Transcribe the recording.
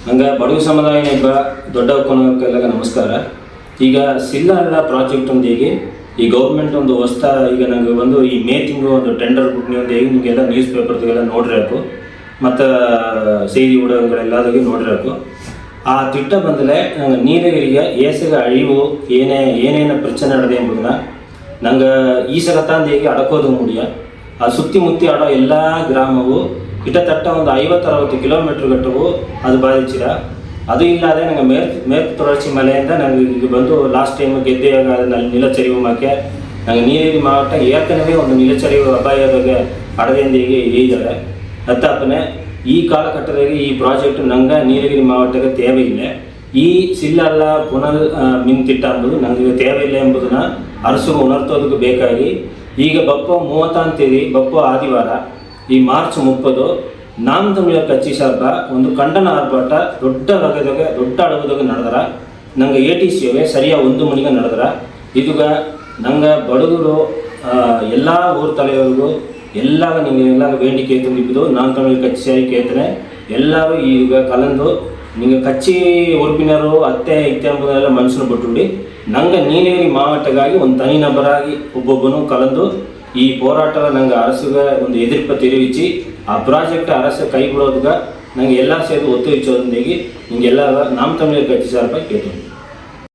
ಹಂಗೆ ಬಡವ ಸಮುದಾಯದ ದೊಡ್ಡ ಕೊನಕ್ಕೆಲ್ಲ ನಮಸ್ಕಾರ. ಈಗ ಸಿಲ್ಲ ಪ್ರಾಜೆಕ್ಟ್ ಒಂದು ಹೇಗೆ ಈ ಗೌರ್ಮೆಂಟ್ ಒಂದು ಹೊಸ್ತಾ ಈಗ ನಂಗೆ ಒಂದು ಈ ಮೇ ತಿಂಗಳು ಒಂದು ಟೆಂಡರ್ ಬಿಟ್ಟು ಒಂದು ಹೇಗೆ ನಿಮಗೆಲ್ಲ ನ್ಯೂಸ್ ಪೇಪರ್ಗೆಲ್ಲ ನೋಡಿರಬೇಕು ಮತ್ತು செய்தி ஊடகங்களெல்லாದಕ್ಕೆ ನೋಡಿರಬೇಕು. ಆ ತಿಟ್ಟ ಬಂದಲೇ ನಂಗೆ ನೀಲಗಿರಿಗೆ ಏಸಗ ಅಳಿವು ಏನೇನು ಪ್ರಚನೆ ನಡೆದೆ ಎಂಬುದನ್ನ ನಂಗೆ ಈ ಸಗತಾಂದ ಹೇಗೆ ಅಡಕೋದು ಮುಡಿಯ ಆ ಸುತ್ತಿ ಮುತ್ತಿ ಆಡೋ ಎಲ್ಲ ಗ್ರಾಮವು ಇಟತಟ್ಟ ಒಂದು 50-60 ಕಿಲೋಮೀಟ್ರ್ ಗಟ್ಟವು ಅದು ಬಾಧಿಸಿರ. ಅದು ಇಲ್ಲದೆ ನಂಗೆ ಮೇற்கு தொடர்ச்சி ಮಲೆಯಿಂದ ನಂಗೆ ಈಗ ಬಂದು ಲಾಸ್ಟ್ ಟೈಮ್ ಗೆದ್ದೆಯಾಗ ಅದರಲ್ಲಿ ನಿಲಚರಿವು ಮಾಕೆ ನಂಗೆ ನೀಲಗಿರಿ ಮಾವಟ್ಟ ಏರ್ಕನವೇ ಒಂದು ನಿಲಚರಿವು ಅಪಾಯದಾಗ ಅಡದಿಂದ ಹೀಗೆ ಇದ್ದಾರೆ. ಅತ್ತಪ್ಪನೆ ಈ ಕಾಲಘಟ್ಟದಲ್ಲಿ ಈ ಪ್ರಾಜೆಕ್ಟ್ ನಂಗೆ ನೀಲಗಿರಿ ಮಾವಟ್ಟಕ್ಕೆ ತೇವೆಯಿಲ್ಲ. ಈ ಸಿಲ್ಲಲ್ಲ ಪುನರ್ ಮಿಂತಿಟ್ಟ ಎಂಬುದು ನನಗೆ ತೇವೆಯಿಲ್ಲ ಎಂಬುದನ್ನು ಅರಸು ಉಣರ್ತೋದಕ್ಕೆ ಬೇಕಾಗಿ ಈಗ ಬಪ್ಪ 30 ತೇದಿ ಬಪ್ಪ ಆದಿವಾರ ಈ ಮಾರ್ಚ್ 30 ನಾಮ ತಮಿಳರ್ ಕಚ್ಚಿ ಸಾರ್ಬ ಒಂದು ಖಂಡನ ಆರ್ಭಾಟ ದೊಡ್ಡ ಅಳವದಾಗ ನಡೆದರ. ನಂಗೆ ATCವೇ ಸರಿಯ 1 ಮಣಿಗೆ ನಡೆದರ. ಇದುಗ ನಂಗೆ ಬಡಗರು ಎಲ್ಲ ಊರು ತಲೆಯವರಿಗೂ ಎಲ್ಲಾಗ ನಿಮಗೆಲ್ಲ ಬೇಡಿಕೆ ತುಂಬಿದ್ದು ನಾಮ ತಮಿಳ್ ಕಚ್ಚಿ ಸಾರಿ ಕೇಳ್ತಾನೆ ಎಲ್ಲರೂ ಈಗ ಕಲಂದು ನಿಮಗೆ ಕಚ್ಚಿ ಉರುಪಿನರು ಅತ್ತೆ ಇತ್ತೆ ಎಂಬುದನ್ನೆಲ್ಲ ಮನಸ್ಸನ್ನು ಬಿಟ್ಟುಬಿಡಿ. ನಂಗೆ ನೀಲಗಿರಿ ಮಾವಟ್ಟಗಾಗಿ ಒಂದು ತನಿ ನಬರಾಗಿ ಒಬ್ಬೊಬ್ಬನು ಕಲಂದು ಈ ಹೋರಾಟದ ನಂಗೆ ಅರಸುಗೆ ಒಂದು ಎದುರ್ಪ ತಿರುವಿಸಿ ಆ ಪ್ರಾಜೆಕ್ಟ್ ಅರಸ ಕೈ ಬಿಡೋದ್ಗ ನಂಗೆ ಎಲ್ಲ ಸೇರಿ ಒತ್ತು ಇಚ್ಚೋದೊಂದಿಗೆ ನಿಮಗೆಲ್ಲ ನಾಮ ತಮಿಳ್ ಕಚ್ಚಿ ಸಾರ್ಪ ಕೇಳ್ತೀನಿ.